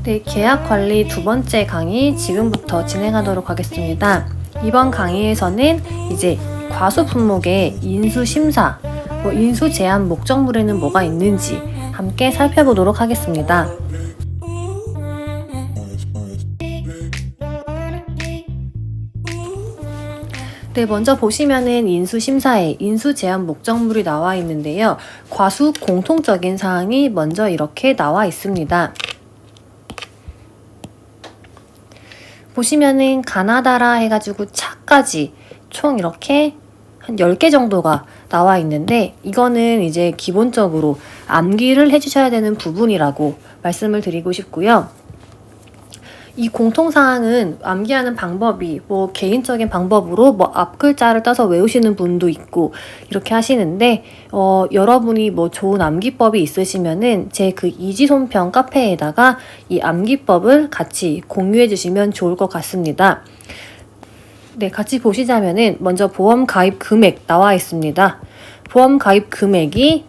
네, 계약 관리 두 번째 강의 지금부터 진행하도록 하겠습니다. 이번 강의에서는 이제 과수 품목의 인수 심사, 인수 제한 목적물에는 뭐가 있는지 함께 살펴보도록 하겠습니다. 네, 먼저 보시면은 인수 심사에 인수 제한 목적물이 나와 있는데요. 과수 공통적인 사항이 먼저 이렇게 나와 있습니다. 보시면은 가나다라 해가지고 차까지 총 이렇게 한 10개 정도가 나와 있는데, 이거는 이제 기본적으로 암기를 해주셔야 되는 부분이라고 말씀을 드리고 싶고요. 이 공통사항은 암기하는 방법이 개인적인 방법으로 앞글자를 따서 외우시는 분도 있고 이렇게 하시는데, 여러분이 좋은 암기법이 있으시면은 제 그 이지손평 카페에다가 이 암기법을 같이 공유해 주시면 좋을 것 같습니다. 네, 같이 보시자면은 먼저 보험 가입 금액 나와 있습니다. 보험 가입 금액이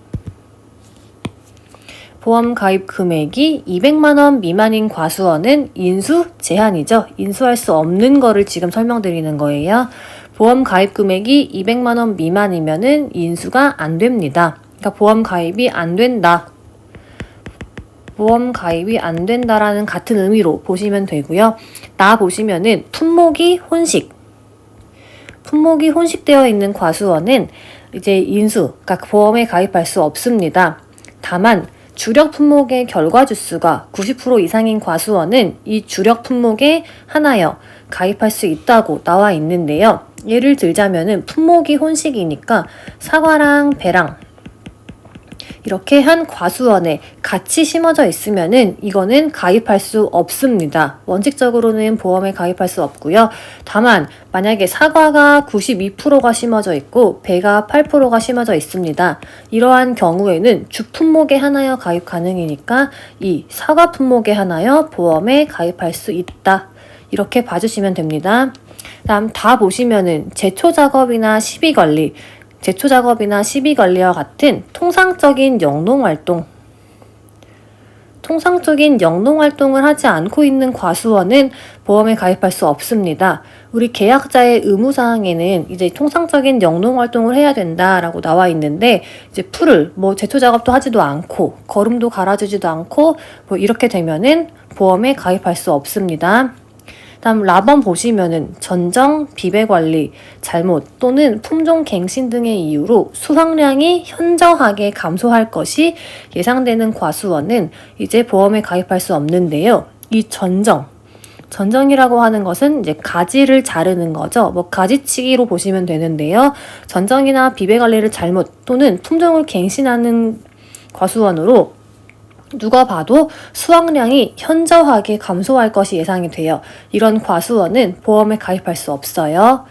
200만 원 미만인 과수원은 인수 제한이죠. 인수할 수 없는 거를 지금 설명드리는 거예요. 보험 가입 금액이 200만 원 미만이면은 인수가 안 됩니다. 그러니까 보험 가입이 안 된다. 보험 가입이 안 된다라는 같은 의미로 보시면 되고요. 나 보시면은 품목이 혼식되어 있는 과수원은 이제 인수, 그러니까 보험에 가입할 수 없습니다. 다만 주력 품목의 결과 주수가 90% 이상인 과수원은 이 주력 품목에 하나여 가입할 수 있다고 나와 있는데요. 예를 들자면은 품목이 혼식이니까 사과랑 배랑 이렇게 한 과수원에 같이 심어져 있으면은 이거는 가입할 수 없습니다. 원칙적으로는 보험에 가입할 수 없고요. 다만 만약에 사과가 92%가 심어져 있고 배가 8%가 심어져 있습니다. 이러한 경우에는 주 품목에 하나여 가입 가능이니까 이 사과 품목에 하나여 보험에 가입할 수 있다. 이렇게 봐주시면 됩니다. 다음 다 보시면은 제초 작업이나 시비 관리와 같은 통상적인 영농 활동을 하지 않고 있는 과수원은 보험에 가입할 수 없습니다. 우리 계약자의 의무사항에는 이제 통상적인 영농 활동을 해야 된다라고 나와 있는데, 이제 풀을 제초 작업도 하지도 않고 거름도 갈아주지도 않고 이렇게 되면은 보험에 가입할 수 없습니다. 다음 라번 보시면은 전정, 비배관리, 잘못 또는 품종 갱신 등의 이유로 수확량이 현저하게 감소할 것이 예상되는 과수원은 이제 보험에 가입할 수 없는데요. 이 전정이라고 하는 것은 이제 가지를 자르는 거죠. 가지치기로 보시면 되는데요. 전정이나 비배관리를 잘못 또는 품종을 갱신하는 과수원으로 누가 봐도 수확량이 현저하게 감소할 것이 예상이 돼요. 이런 과수원은 보험에 가입할 수 없어요.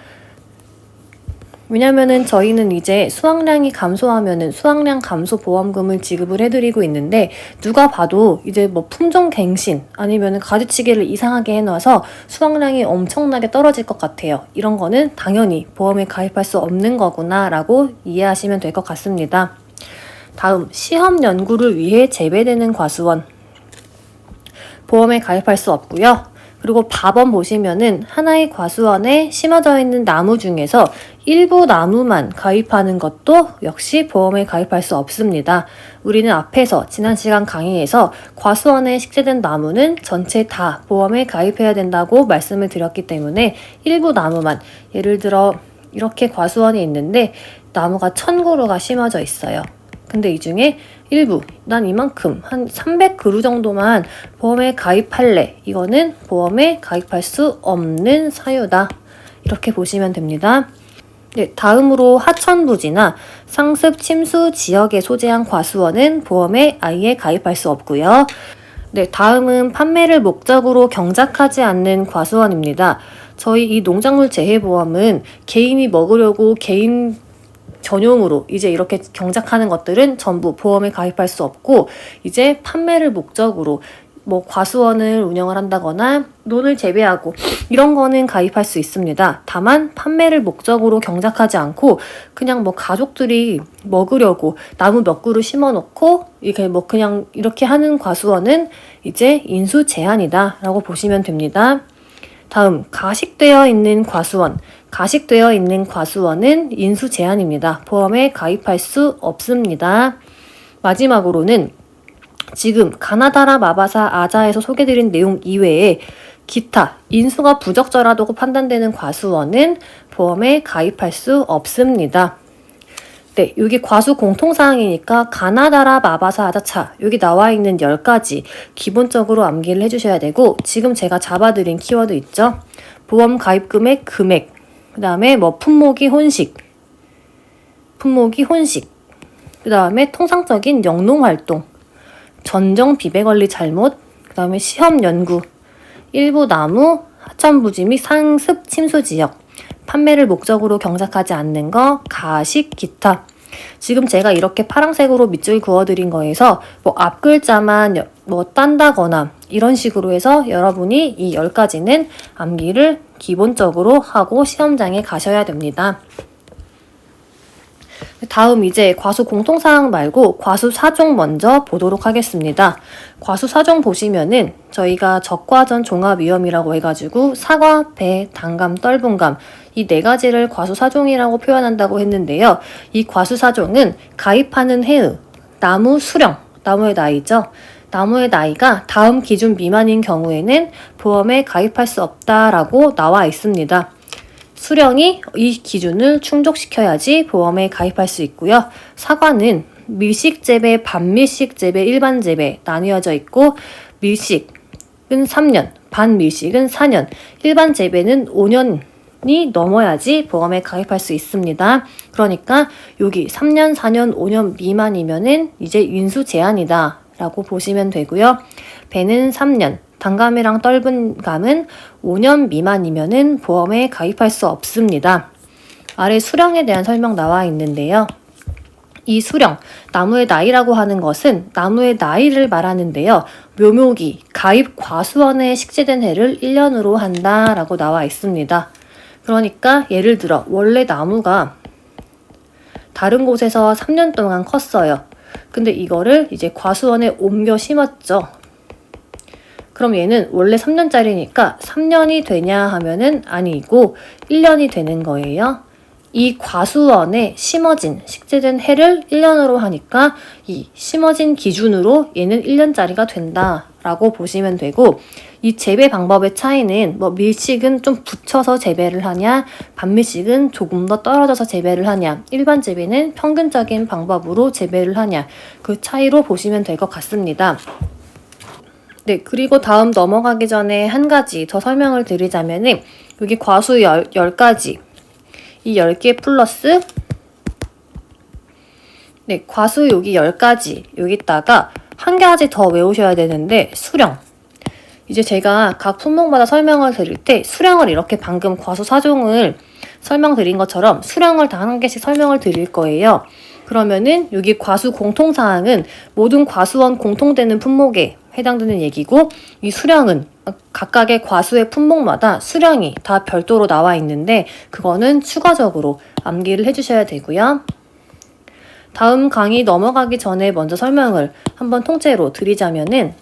왜냐면은 저희는 이제 수확량이 감소하면은 수확량 감소 보험금을 지급을 해드리고 있는데, 누가 봐도 이제 품종 갱신 아니면은 가지치기를 이상하게 해놔서 수확량이 엄청나게 떨어질 것 같아요. 이런 거는 당연히 보험에 가입할 수 없는 거구나라고 이해하시면 될 것 같습니다. 다음, 시험 연구를 위해 재배되는 과수원. 보험에 가입할 수 없고요. 그리고 봐번 보시면은 하나의 과수원에 심어져 있는 나무 중에서 일부 나무만 가입하는 것도 역시 보험에 가입할 수 없습니다. 우리는 앞에서 지난 시간 강의에서 과수원에 식재된 나무는 전체 다 보험에 가입해야 된다고 말씀을 드렸기 때문에 일부 나무만, 예를 들어 이렇게 과수원이 있는데 나무가 1000그루가 심어져 있어요. 근데 이 중에 일부, 난 이만큼, 한 300그루 정도만 보험에 가입할래. 이거는 보험에 가입할 수 없는 사유다. 이렇게 보시면 됩니다. 네, 다음으로 하천부지나 상습 침수 지역에 소재한 과수원은 보험에 아예 가입할 수 없고요. 네, 다음은 판매를 목적으로 경작하지 않는 과수원입니다. 저희 이 농작물 재해보험은 개인이 먹으려고 개인 전용으로 이제 이렇게 경작하는 것들은 전부 보험에 가입할 수 없고, 이제 판매를 목적으로 뭐 과수원을 운영을 한다거나 논을 재배하고 이런 거는 가입할 수 있습니다. 다만 판매를 목적으로 경작하지 않고 그냥 뭐 가족들이 먹으려고 나무 몇 그루 심어 놓고 이게 뭐 그냥 이렇게 하는 과수원은 이제 인수 제한이다 라고 보시면 됩니다. 다음 가식되어 있는 과수원. 가식되어 있는 과수원은 인수 제한입니다. 보험에 가입할 수 없습니다. 마지막으로는 지금 가나다라 마바사 아자에서 소개드린 내용 이외에 기타 인수가 부적절하다고 판단되는 과수원은 보험에 가입할 수 없습니다. 네, 여기 과수 공통사항이니까 가나다라 마바사 아자차 여기 나와 있는 10가지 기본적으로 암기를 해주셔야 되고 지금 제가 잡아드린 키워드 있죠? 보험 가입 금액, 그 다음에 뭐 품목이 혼식, 그 다음에 통상적인 영농활동, 전정 비배관리 잘못, 그 다음에 시험 연구, 일부 나무, 하천부지 및 상습 침수 지역, 판매를 목적으로 경작하지 않는 거, 가식, 기타. 지금 제가 이렇게 파란색으로 밑줄 그어드린 거에서 뭐 앞글자만 뭐 딴다거나 이런 식으로 해서 여러분이 이 10가지는 암기를 기본적으로 하고 시험장에 가셔야 됩니다. 다음 이제 과수 공통사항 말고 과수 사종 먼저 보도록 하겠습니다. 과수 사종 보시면은 저희가 적과전 종합위험이라고 해가지고 사과, 배, 단감, 떫은감 이 4가지를 과수 사종이라고 표현한다고 했는데요. 이 과수 사종은 가입하는 해의, 나무 수령, 나무의 나이죠. 나무의 나이가 다음 기준 미만인 경우에는 보험에 가입할 수 없다라고 나와 있습니다. 수령이 이 기준을 충족시켜야지 보험에 가입할 수 있고요. 사과는 밀식 재배, 반밀식 재배, 일반 재배 나뉘어져 있고 밀식은 3년, 반밀식은 4년, 일반 재배는 5년이 넘어야지 보험에 가입할 수 있습니다. 그러니까 여기 3년, 4년, 5년 미만이면은 이제 인수 제한이다 라고 보시면 되고요. 배는 3년, 단감이랑 떫은감은 5년 미만이면은 보험에 가입할 수 없습니다. 아래 수령에 대한 설명 나와 있는데요. 이 수령, 나무의 나이라고 하는 것은 나무의 나이를 말하는데요. 묘묘기, 가입 과수원에 식재된 해를 1년으로 한다라고 나와 있습니다. 그러니까 예를 들어 원래 나무가 다른 곳에서 3년 동안 컸어요. 근데 이거를 이제 과수원에 옮겨 심었죠. 그럼 얘는 원래 3년짜리니까 3년이 되냐 하면은 아니고 1년이 되는 거예요. 이 과수원에 심어진, 식재된 해를 1년으로 하니까 이 심어진 기준으로 얘는 1년짜리가 된다라고 보시면 되고 이 재배 방법의 차이는 뭐 밀식은 좀 붙여서 재배를 하냐, 반밀식은 조금 더 떨어져서 재배를 하냐, 일반 재배는 평균적인 방법으로 재배를 하냐 그 차이로 보시면 될 것 같습니다. 네, 그리고 다음 넘어가기 전에 한 가지 더 설명을 드리자면은 여기 과수 10가지 이 10개 플러스 네, 과수 여기 10가지 여기다가 한 가지 더 외우셔야 되는데 수령. 이제 제가 각 품목마다 설명을 드릴 때 수령을 이렇게 방금 과수 사종을 설명드린 것처럼 수령을 다 한 개씩 설명을 드릴 거예요. 그러면은 여기 과수 공통사항은 모든 과수원 공통되는 품목에 해당되는 얘기고 이 수령은 각각의 과수의 품목마다 수령이 다 별도로 나와 있는데 그거는 추가적으로 암기를 해주셔야 되고요. 다음 강의 넘어가기 전에 먼저 설명을 한번 통째로 드리자면은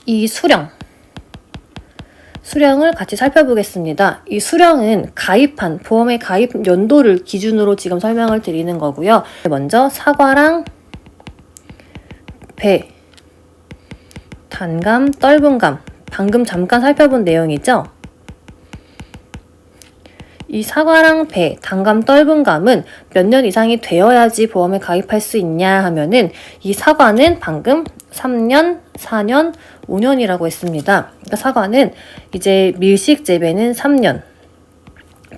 이 수령을 같이 살펴보겠습니다. 이 수령은 가입한 보험의 가입 연도를 기준으로 지금 설명을 드리는 거고요. 먼저 사과랑 배, 단감, 떫은감 방금 잠깐 살펴본 내용이죠. 이 사과랑 배, 단감, 떫은감은 몇 년 이상이 되어야지 보험에 가입할 수 있냐 하면은 이 사과는 방금 3년, 4년, 5년이라고 했습니다. 그러니까 사과는 이제 밀식 재배는 3년,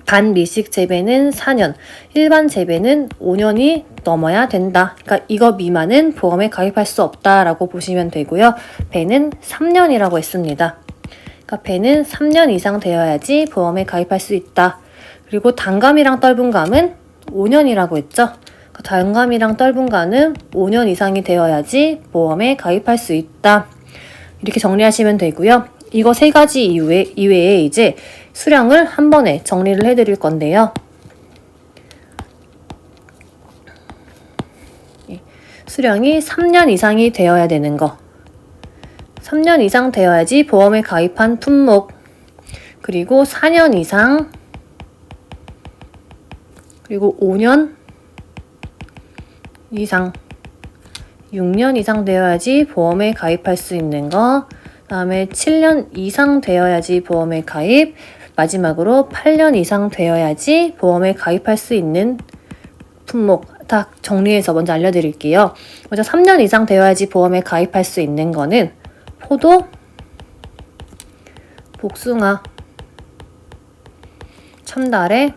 반밀식 재배는 4년, 일반 재배는 5년이 넘어야 된다. 그러니까 이거 미만은 보험에 가입할 수 없다라고 보시면 되고요. 배는 3년이라고 했습니다. 그러니까 배는 3년 이상 되어야지 보험에 가입할 수 있다. 그리고 단감이랑 떫은감은 5년이라고 했죠. 단감이랑 떫은감은 5년 이상이 되어야지 보험에 가입할 수 있다. 이렇게 정리하시면 되고요. 이거 세 가지 이외에 이제 수량을 한 번에 정리를 해드릴 건데요. 수량이 3년 이상이 되어야 되는 거, 3년 이상 되어야지 보험에 가입한 품목, 그리고 4년 이상, 그리고 5년 이상, 6년 이상 되어야지 보험에 가입할 수 있는 거, 그 다음에 7년 이상 되어야지 보험에 가입, 마지막으로 8년 이상 되어야지 보험에 가입할 수 있는 품목 다 정리해서 먼저 알려드릴게요. 먼저 3년 이상 되어야지 보험에 가입할 수 있는 거는 포도, 복숭아, 참다래,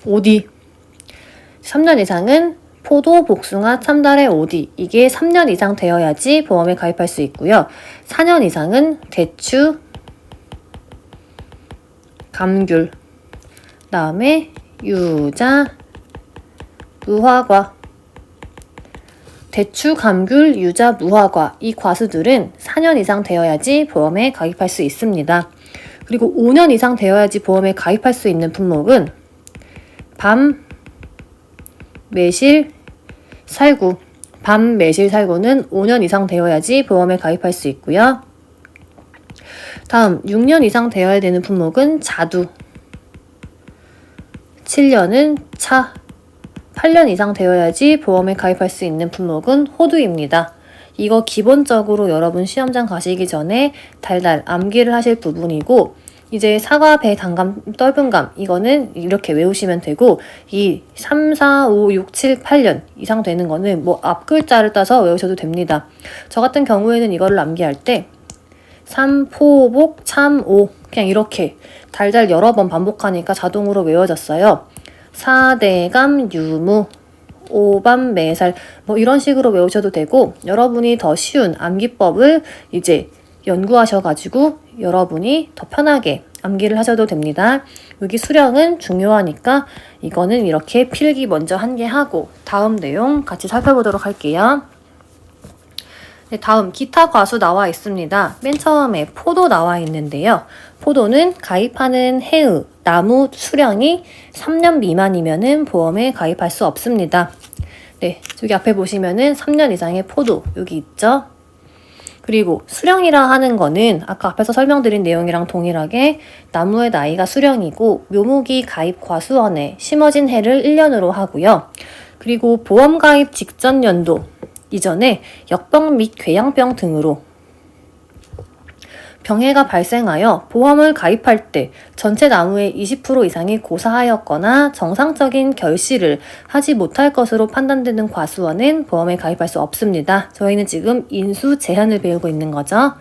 오디. 3년 이상은 포도, 복숭아, 참다래, 오디. 이게 3년 이상 되어야지 보험에 가입할 수 있고요. 4년 이상은 대추, 감귤, 다음에 유자, 무화과. 대추, 감귤, 유자, 무화과 이 과수들은 4년 이상 되어야지 보험에 가입할 수 있습니다. 그리고 5년 이상 되어야지 보험에 가입할 수 있는 품목은 밤, 매실, 살구. 밤, 매실, 살구는 5년 이상 되어야지 보험에 가입할 수 있고요. 다음 6년 이상 되어야 되는 품목은 자두, 7년은 차, 8년 이상 되어야지 보험에 가입할 수 있는 품목은 호두입니다. 이거 기본적으로 여러분 시험장 가시기 전에 달달 암기를 하실 부분이고, 이제 사과, 배, 단감, 떫은감 이거는 이렇게 외우시면 되고, 이 3, 4, 5, 6, 7, 8년 이상 되는 거는 뭐 앞글자를 따서 외우셔도 됩니다. 저 같은 경우에는 이거를 암기할 때 삼포복, 참오 그냥 이렇게 달달 여러 번 반복하니까 자동으로 외워졌어요. 사대감, 유무, 오밤, 매살 뭐 이런 식으로 외우셔도 되고, 여러분이 더 쉬운 암기법을 이제 연구하셔가지고 여러분이 더 편하게 암기를 하셔도 됩니다. 여기 수량은 중요하니까 이거는 이렇게 필기 먼저 한 개 하고 다음 내용 같이 살펴보도록 할게요. 네, 다음 기타 과수 나와 있습니다. 맨 처음에 포도 나와 있는데요. 포도는 가입하는 해의 나무 수량이 3년 미만이면은 보험에 가입할 수 없습니다. 네, 여기 앞에 보시면은 3년 이상의 포도 여기 있죠. 그리고 수령이라 하는 거는 아까 앞에서 설명드린 내용이랑 동일하게 나무의 나이가 수령이고 묘목이 가입 과수원에 심어진 해를 1년으로 하고요. 그리고 보험 가입 직전 연도 이전에 역병 및 궤양병 등으로 병해가 발생하여 보험을 가입할 때 전체 나무의 20% 이상이 고사하였거나 정상적인 결실을 하지 못할 것으로 판단되는 과수원은 보험에 가입할 수 없습니다. 저희는 지금 인수 제한을 배우고 있는 거죠.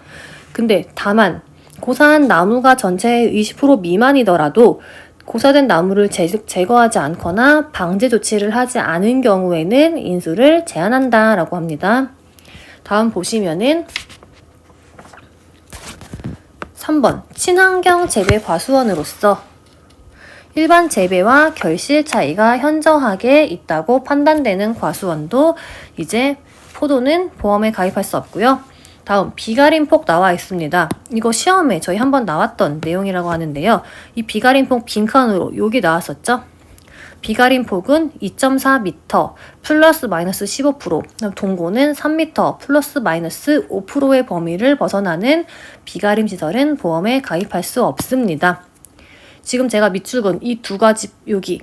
근데 다만 고사한 나무가 전체의 20% 미만이더라도 고사된 나무를 제거하지 않거나 방제 조치를 하지 않은 경우에는 인수를 제한한다 라고 합니다. 다음 보시면은 3번 친환경 재배 과수원으로서 일반 재배와 결실 차이가 현저하게 있다고 판단되는 과수원도 이제 포도는 보험에 가입할 수 없고요. 다음 비가림폭 나와 있습니다. 이거 시험에 저희 한번 나왔던 내용이라고 하는데요. 이 비가림폭 빈칸으로 여기 나왔었죠. 비가림폭은 2.4m 플러스 마이너스 15%, 동고는 3m 플러스 마이너스 5%의 범위를 벗어나는 비가림 시설은 보험에 가입할 수 없습니다. 지금 제가 밑줄은 이 두 가지 여기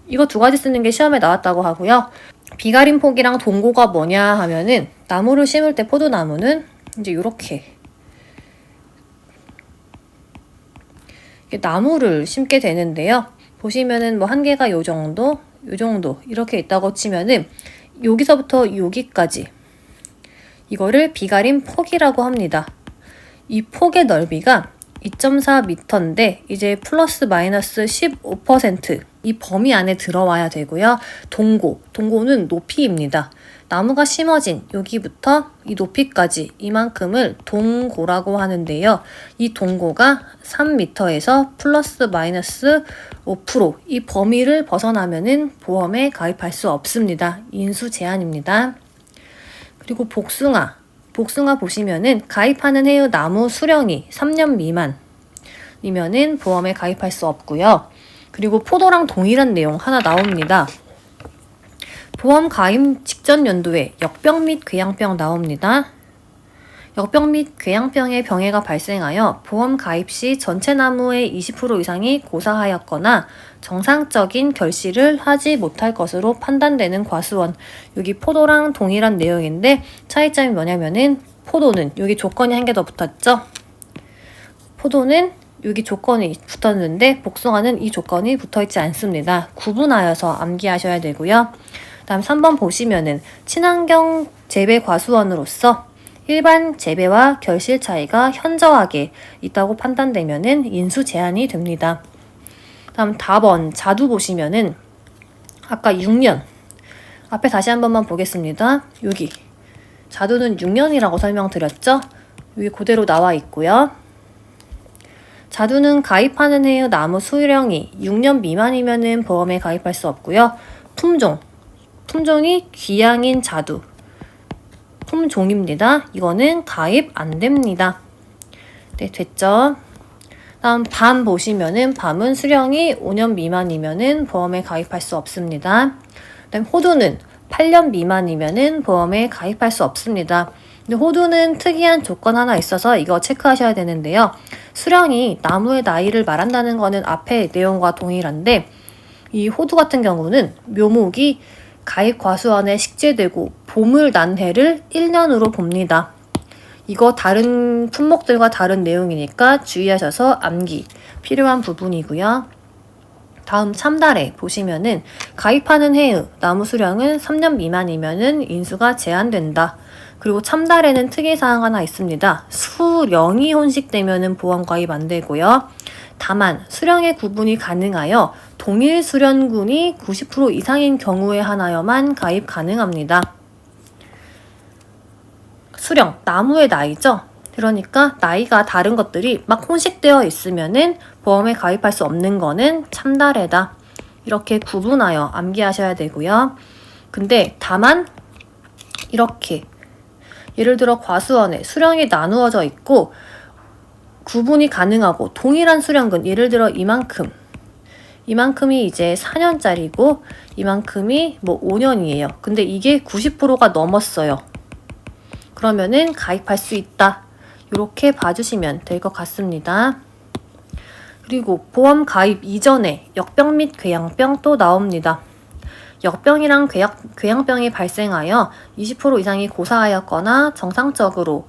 이거 두 가지 쓰는 게 시험에 나왔다고 하고요. 비가림폭이랑 동고가 뭐냐 하면은 나무를 심을 때 포도나무는 이제 이렇게 나무를 심게 되는데요. 보시면은 뭐 한 개가 요 정도 이렇게 있다고 치면은 여기서부터 여기까지 이거를 비가림 폭이라고 합니다. 이 폭의 넓이가 2.4m인데 이제 플러스 마이너스 15% 이 범위 안에 들어와야 되고요. 동고는 높이입니다. 나무가 심어진 여기부터 이 높이까지 이만큼을 동고라고 하는데요. 이 동고가 3m에서 플러스 마이너스 5%이 범위를 벗어나면은 보험에 가입할 수 없습니다. 인수 제한입니다. 그리고 복숭아 보시면은 가입하는 해의 나무 수령이 3년 미만이면은 보험에 가입할 수 없고요. 그리고 포도랑 동일한 내용 하나 나옵니다. 보험 가입 직전 연도에 역병 및 궤양병 나옵니다. 역병 및 궤양병의 병해가 발생하여 보험 가입 시 전체 나무의 20% 이상이 고사하였거나 정상적인 결실을 하지 못할 것으로 판단되는 과수원. 여기 포도랑 동일한 내용인데 차이점이 뭐냐면은 포도는 여기 조건이 한 개 더 붙었죠. 포도는 여기 조건이 붙었는데 복숭아는 이 조건이 붙어있지 않습니다. 구분하여서 암기하셔야 되고요. 다음 3번 보시면은 친환경 재배 과수원으로서 일반 재배와 결실 차이가 현저하게 있다고 판단되면은 인수 제한이 됩니다. 다음 4번 자두 보시면은 아까 6년 앞에 다시 한 번만 보겠습니다. 여기 자두는 6년이라고 설명드렸죠? 여기 그대로 나와 있고요. 자두는 가입하는 해의 나무 수령이 6년 미만이면은 보험에 가입할 수 없고요. 품종이 귀양인 자두 품종입니다. 이거는 가입 안 됩니다. 네, 됐죠? 다음 밤 보시면은 밤은 수령이 5년 미만이면은 보험에 가입할 수 없습니다. 그다음 호두는 8년 미만이면은 보험에 가입할 수 없습니다. 근데 호두는 특이한 조건 하나 있어서 이거 체크하셔야 되는데요. 수령이 나무의 나이를 말한다는 거는 앞에 내용과 동일한데 이 호두 같은 경우는 묘목이 가입 과수원에 식재되고 봄을 난 해를 1년으로 봅니다. 이거 다른 품목들과 다른 내용이니까 주의하셔서 암기 필요한 부분이고요. 다음 참다래 보시면은 가입하는 해의 나무 수령은 3년 미만이면은 인수가 제한된다. 그리고 참다래는 특이사항 하나 있습니다. 수령이 혼식되면은 보험 가입 안 되고요. 다만 수령의 구분이 가능하여 동일 수령군이 90% 이상인 경우에 하나여만 가입 가능합니다. 수령, 나무의 나이죠. 그러니까 나이가 다른 것들이 막 혼식되어 있으면은 보험에 가입할 수 없는 거는 참다래다. 이렇게 구분하여 암기하셔야 되고요. 근데 다만 이렇게 예를 들어 과수원에 수령이 나누어져 있고 구분이 가능하고 동일한 수령군 예를 들어 이만큼이 이제 4년짜리고 이만큼이 뭐 5년이에요. 근데 이게 90%가 넘었어요. 그러면은 가입할 수 있다. 이렇게 봐주시면 될 것 같습니다. 그리고 보험 가입 이전에 역병 및 궤양병 또 나옵니다. 역병이랑 궤양병이 발생하여 20% 이상이 고사하였거나 정상적으로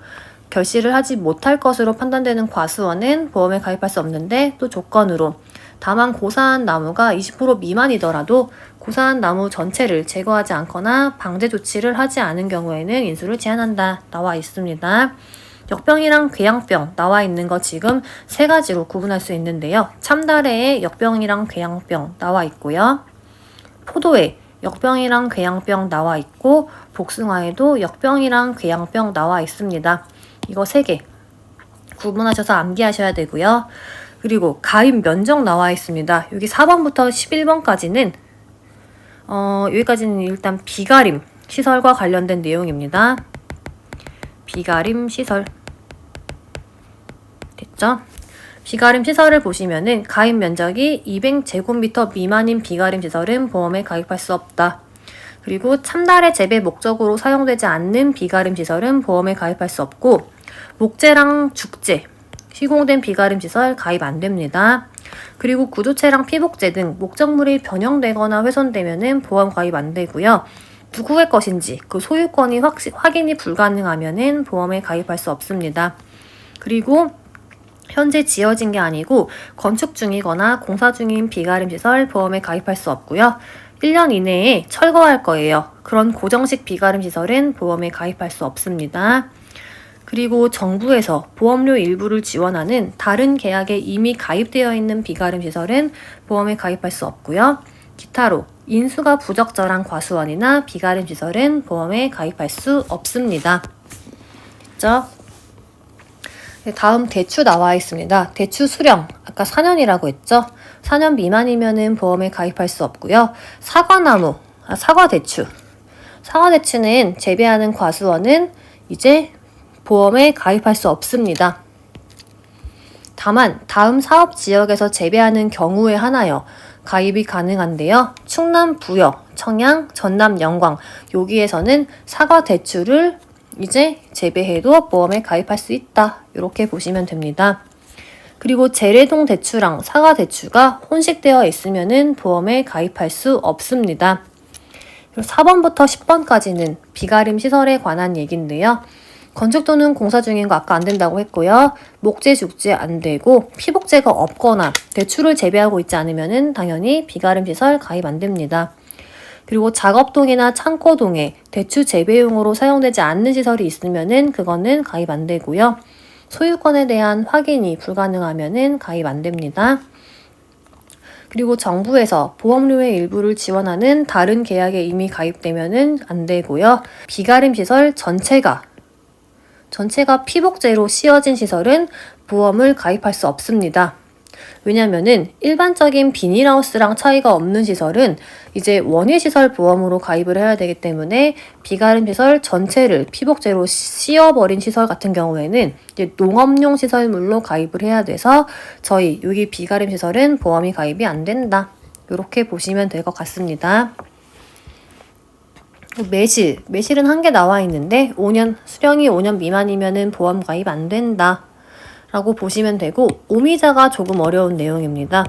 결실을 하지 못할 것으로 판단되는 과수원은 보험에 가입할 수 없는데 또 조건으로 다만 고사한 나무가 20% 미만이더라도 고사한 나무 전체를 제거하지 않거나 방제 조치를 하지 않은 경우에는 인수를 제한한다 나와 있습니다. 역병이랑 궤양병 나와 있는 거 지금 세 가지로 구분할 수 있는데요. 참다래에 역병이랑 궤양병 나와 있고요. 포도에 역병이랑 궤양병 나와 있고 복숭아에도 역병이랑 궤양병 나와 있습니다. 이거 3개 구분하셔서 암기하셔야 되고요. 그리고 가입 면적 나와 있습니다. 여기 4번부터 11번까지는 여기까지는 일단 비가림 시설과 관련된 내용입니다. 비가림 시설 됐죠? 비가림 시설을 보시면은 가입 면적이 200제곱미터 미만인 비가림 시설은 보험에 가입할 수 없다. 그리고 참다래 재배 목적으로 사용되지 않는 비가림 시설은 보험에 가입할 수 없고 목재랑 죽재, 시공된 비가림 시설 가입 안 됩니다. 그리고 구두체랑 피복재 등 목적물이 변형되거나 훼손되면은 보험 가입 안 되고요. 누구의 것인지 그 소유권이 확인이 불가능하면은 보험에 가입할 수 없습니다. 그리고 현재 지어진 게 아니고 건축 중이거나 공사 중인 비가림 시설 보험에 가입할 수 없고요. 1년 이내에 철거할 거예요. 그런 고정식 비가림 시설은 보험에 가입할 수 없습니다. 그리고 정부에서 보험료 일부를 지원하는 다른 계약에 이미 가입되어 있는 비가름 시설은 보험에 가입할 수 없고요. 기타로 인수가 부적절한 과수원이나 비가름 시설은 보험에 가입할 수 없습니다. 됐죠? 다음 대추 나와 있습니다. 대추 수령, 아까 4년이라고 했죠? 4년 미만이면은 보험에 가입할 수 없고요. 사과나무, 사과대추. 사과대추는 재배하는 과수원은 이제 보험에 가입할 수 없습니다. 다만 다음 사업 지역에서 재배하는 경우에 하나여 가입이 가능한데요. 충남 부여, 청양, 전남 영광 여기에서는 사과 대추를 이제 재배해도 보험에 가입할 수 있다. 이렇게 보시면 됩니다. 그리고 재래동 대추랑 사과 대추가 혼식되어 있으면은 보험에 가입할 수 없습니다. 4번부터 10번까지는 비가림 시설에 관한 얘기인데요. 건축 또는 공사 중인 거 아까 안 된다고 했고요. 목재, 죽재 안 되고 피복재가 없거나 대추를 재배하고 있지 않으면은 당연히 비가름 시설 가입 안 됩니다. 그리고 작업동이나 창고동에 대추 재배용으로 사용되지 않는 시설이 있으면은 그거는 가입 안 되고요. 소유권에 대한 확인이 불가능하면은 가입 안 됩니다. 그리고 정부에서 보험료의 일부를 지원하는 다른 계약에 이미 가입되면은 안 되고요. 비가림 시설 전체가 피복재로 씌워진 시설은 보험을 가입할 수 없습니다. 왜냐면은 일반적인 비닐하우스랑 차이가 없는 시설은 이제 원예시설 보험으로 가입을 해야 되기 때문에 비가름 시설 전체를 피복재로 씌워버린 시설 같은 경우에는 이제 농업용 시설물로 가입을 해야 돼서 저희 여기 비가름 시설은 보험이 가입이 안 된다. 이렇게 보시면 될 것 같습니다. 매실은 한 개 나와 있는데 수령이 5년 미만이면은 보험 가입 안 된다. 라고 보시면 되고, 오미자가 조금 어려운 내용입니다.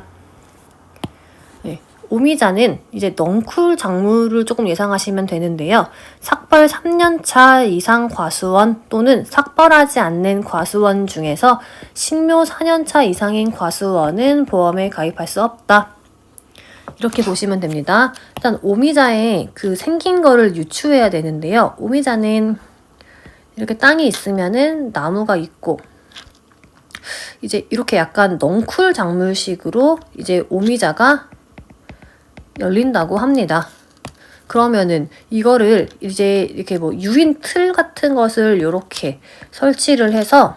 네, 오미자는 이제 넝쿨 작물을 조금 예상하시면 되는데요. 삭벌 3년차 이상 과수원 또는 삭벌하지 않는 과수원 중에서 식묘 4년차 이상인 과수원은 보험에 가입할 수 없다. 이렇게 보시면 됩니다. 일단 오미자에 그 생긴 거를 유추해야 되는데요. 오미자는 이렇게 땅이 있으면은 나무가 있고 이제 이렇게 약간 넝쿨 작물식으로 이제 오미자가 열린다고 합니다. 그러면은 이거를 이제 이렇게 뭐 유인 틀 같은 것을 이렇게 설치를 해서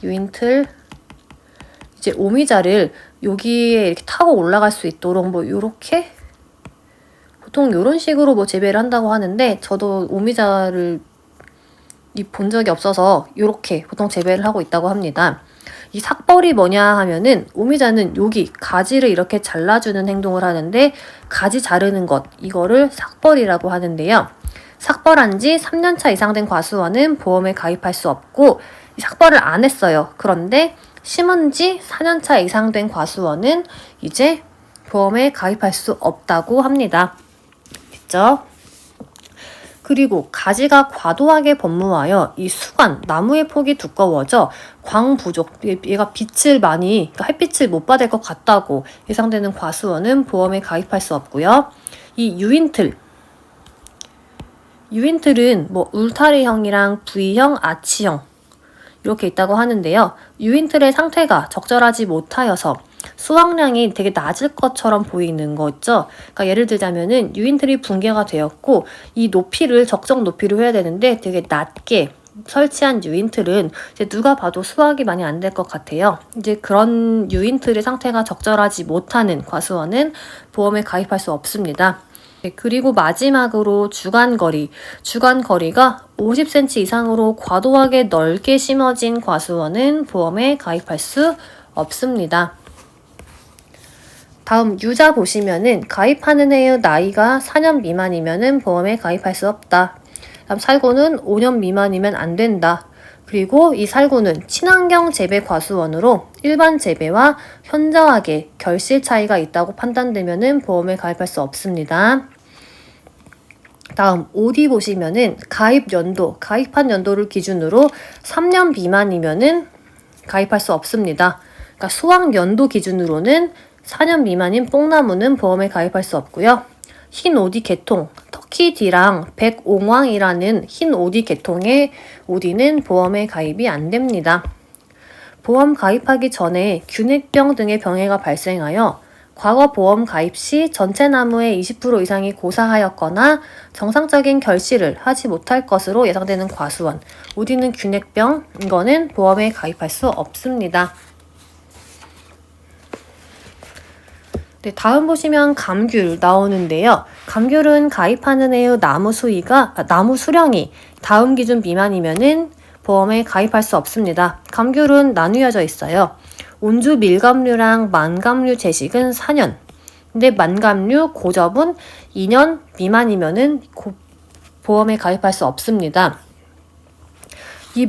유인 틀 이제 오미자를 여기에 이렇게 타고 올라갈 수 있도록 뭐 요렇게 보통 요런 식으로 뭐 재배를 한다고 하는데 저도 오미자를 본 적이 없어서 요렇게 보통 재배를 하고 있다고 합니다. 이 삭벌이 뭐냐 하면은 오미자는 여기 가지를 이렇게 잘라주는 행동을 하는데 가지 자르는 것 이거를 삭벌이라고 하는데요. 삭벌한 지 3년차 이상 된 과수원은 보험에 가입할 수 없고 삭벌을 안 했어요. 그런데 심은 지 4년차 이상 된 과수원은 이제 보험에 가입할 수 없다고 합니다. 됐죠? 그리고 가지가 과도하게 번무하여 이 수관, 나무의 폭이 두꺼워져 광 부족, 얘가 빛을 많이, 그러니까 햇빛을 못 받을 것 같다고 예상되는 과수원은 보험에 가입할 수 없고요. 이 유인틀은 뭐 울타리형이랑 V형, 아치형 이렇게 있다고 하는데요. 유인틀의 상태가 적절하지 못하여서 수확량이 되게 낮을 것처럼 보이는 거 있죠. 그러니까 예를 들자면은 유인틀이 붕괴가 되었고 이 높이를 적정 높이로 해야 되는데 되게 낮게 설치한 유인틀은 이제 누가 봐도 수확이 많이 안 될 것 같아요. 이제 그런 유인틀의 상태가 적절하지 못하는 과수원은 보험에 가입할 수 없습니다. 그리고 마지막으로 주간거리가 50cm 이상으로 과도하게 넓게 심어진 과수원은 보험에 가입할 수 없습니다. 다음 유자 보시면은 가입하는 해의 나이가 4년 미만이면은 보험에 가입할 수 없다. 다음 살구는 5년 미만이면 안 된다. 그리고 이 살구는 친환경 재배 과수원으로 일반 재배와 현저하게 결실 차이가 있다고 판단되면은 보험에 가입할 수 없습니다. 다음 5D 보시면은 가입한 연도를 기준으로 3년 미만이면은 가입할 수 없습니다. 그러니까 수확 연도 기준으로는 4년 미만인 뽕나무는 보험에 가입할 수 없고요. 흰 OD 계통, 터키디랑 백옹왕이라는 흰 오디 계통의 오디는 보험에 가입이 안 됩니다. 보험 가입하기 전에 균핵병 등의 병해가 발생하여 과거 보험 가입 시 전체 나무의 20% 이상이 고사하였거나 정상적인 결실을 하지 못할 것으로 예상되는 과수원, 오디는 균핵병, 이거는 보험에 가입할 수 없습니다. 네, 다음 보시면 감귤 나오는데요. 감귤은 가입하는 해의 나무 수령이 다음 기준 미만이면은 보험에 가입할 수 없습니다. 감귤은 나뉘어져 있어요. 온주 밀감류랑 만감류 제식은 4년. 근데 만감류, 고접은 2년 미만이면은 보험에 가입할 수 없습니다. 이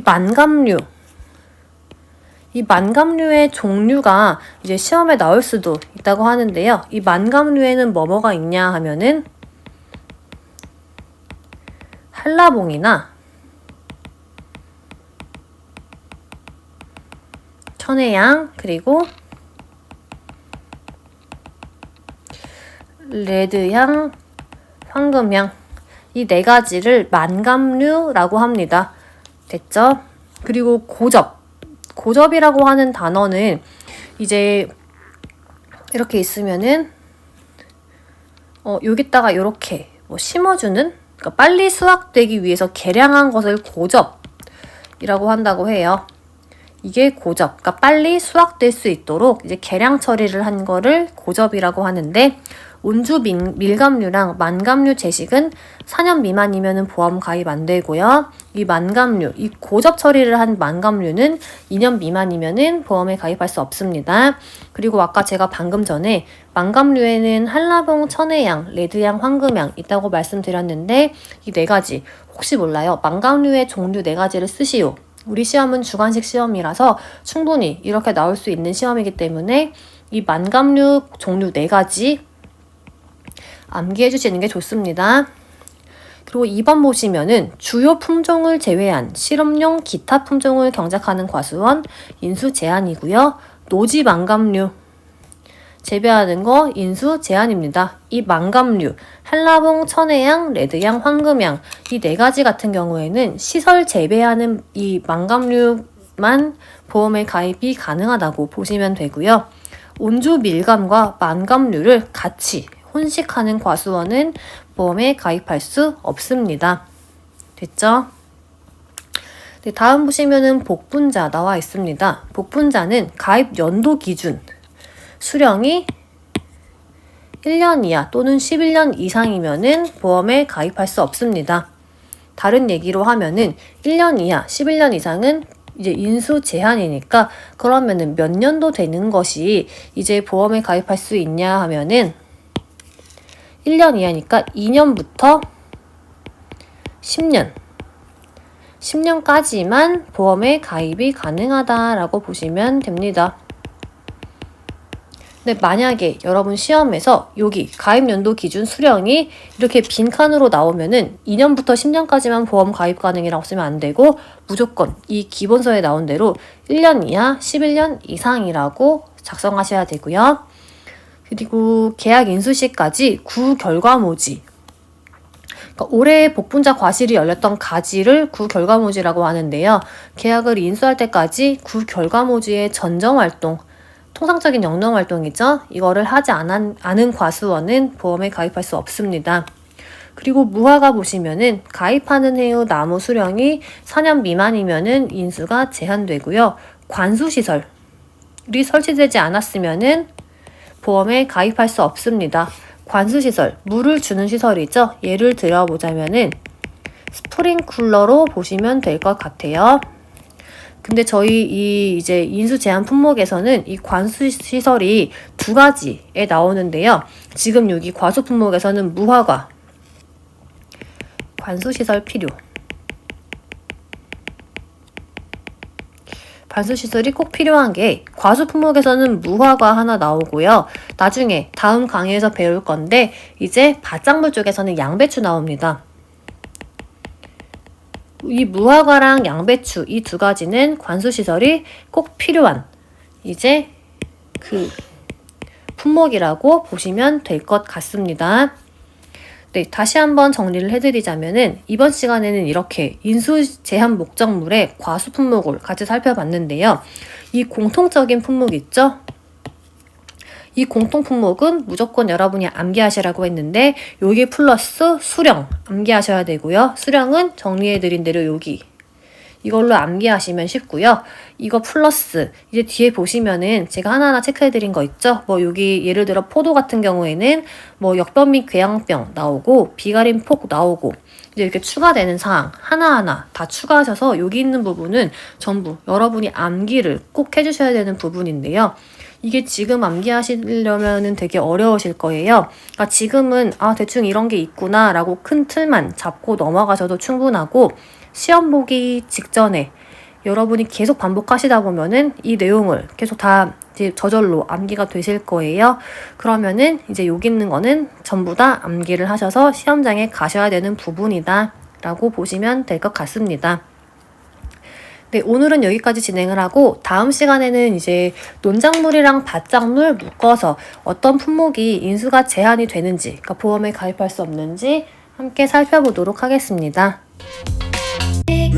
만감류의 종류가 이제 시험에 나올 수도 있다고 하는데요. 이 만감류에는 뭐가 있냐 하면은 한라봉이나 천혜향, 그리고 레드향, 황금향, 이 네 가지를 만감류라고 합니다. 됐죠? 그리고 고접이라고 하는 단어는 이제 이렇게 있으면은 여기다가 이렇게 심어주는, 그러니까 빨리 수확되기 위해서 개량한 것을 고접이라고 한다고 해요. 이게 고접, 그러니까 빨리 수확될 수 있도록 이제 개량 처리를 한 거를 고접이라고 하는데, 온주 밀감류랑 만감류 제식은 4년 미만이면은 보험 가입 안 되고요. 이 고접 처리를 한 만감류는 2년 미만이면은 보험에 가입할 수 없습니다. 그리고 아까 제가 방금 전에 만감류에는 한라봉, 천혜향, 레드향, 황금향 있다고 말씀드렸는데, 이 네 가지 혹시 몰라요. 만감류의 종류 네 가지를 쓰시오. 우리 시험은 주관식 시험이라서 충분히 이렇게 나올 수 있는 시험이기 때문에 이 만감류 종류 네 가지 암기해 주시는 게 좋습니다. 그리고 2번 보시면은 주요 품종을 제외한 실험용 기타 품종을 경작하는 과수원 인수 제한이고요. 노지 만감류 재배하는 거 인수 제한입니다. 이 만감류, 한라봉, 천혜향, 레드향, 황금향 이 네 가지 같은 경우에는 시설 재배하는 이 만감류만 보험에 가입이 가능하다고 보시면 되고요. 온주 밀감과 만감류를 같이 혼식하는 과수원은 보험에 가입할 수 없습니다. 됐죠? 네, 다음 보시면은 복분자 나와 있습니다. 복분자는 가입 연도 기준 수령이 1년 이하 또는 11년 이상이면은 보험에 가입할 수 없습니다. 다른 얘기로 하면은 1년 이하, 11년 이상은 이제 인수 제한이니까 그러면은 몇 년도 되는 것이 이제 보험에 가입할 수 있냐 하면은 1년 이하니까 2년부터 10년까지만 보험에 가입이 가능하다라고 보시면 됩니다. 근데 만약에 여러분 시험에서 여기 가입연도 기준 수령이 이렇게 빈칸으로 나오면은 2년부터 10년까지만 보험 가입 가능이라고 쓰면 안 되고 무조건 이 기본서에 나온 대로 1년 이하 11년 이상이라고 작성하셔야 되고요. 그리고 계약 인수 시까지 구결과모지, 그러니까 올해 복분자 과실이 열렸던 가지를 구결과모지라고 하는데요. 계약을 인수할 때까지 구결과모지의 전정활동, 통상적인 영농활동이죠. 이거를 하지 않은 과수원은 보험에 가입할 수 없습니다. 그리고 무화과 보시면은 가입하는 해의 나무 수령이 4년 미만이면은 인수가 제한되고요. 관수시설이 설치되지 않았으면은 보험에 가입할 수 없습니다. 관수시설, 물을 주는 시설이죠. 예를 들어보자면은 스프링쿨러로 보시면 될 것 같아요. 근데 저희 이제 인수 제한 품목에서는 이 관수 시설이 두 가지에 나오는데요. 지금 여기 과수 품목에서는 무화과 관수 시설 필요. 관수 시설이 꼭 필요한 게 과수 품목에서는 무화과 하나 나오고요. 나중에 다음 강의에서 배울 건데 이제 밭작물 쪽에서는 양배추 나옵니다. 이 무화과랑 양배추 이 두 가지는 관수시설이 꼭 필요한 이제 그 품목이라고 보시면 될 것 같습니다. 네, 다시 한번 정리를 해드리자면은 이번 시간에는 이렇게 인수 제한 목적물의 과수 품목을 같이 살펴봤는데요. 이 공통적인 품목 있죠? 이 공통 품목은 무조건 여러분이 암기하시라고 했는데 여기 플러스 수령 암기하셔야 되고요. 수령은 정리해드린 대로 여기 이걸로 암기하시면 쉽고요. 이거 플러스 이제 뒤에 보시면은 제가 하나하나 체크해드린 거 있죠? 뭐 여기 예를 들어 포도 같은 경우에는 뭐 역변 및 궤양병 나오고 비가림 폭 나오고 이제 이렇게 추가되는 사항 하나하나 다 추가하셔서 여기 있는 부분은 전부 여러분이 암기를 꼭 해주셔야 되는 부분인데요. 이게 지금 암기하시려면은 되게 어려우실 거예요. 그러니까 지금은 대충 이런 게 있구나 라고 큰 틀만 잡고 넘어가셔도 충분하고 시험 보기 직전에 여러분이 계속 반복하시다 보면은 이 내용을 계속 다 이제 저절로 암기가 되실 거예요. 그러면은 이제 여기 있는 거는 전부 다 암기를 하셔서 시험장에 가셔야 되는 부분이다 라고 보시면 될 것 같습니다. 네, 오늘은 여기까지 진행을 하고 다음 시간에는 이제 논작물이랑 밭작물 묶어서 어떤 품목이 인수가 제한이 되는지, 그러니까 보험에 가입할 수 없는지 함께 살펴보도록 하겠습니다. 네.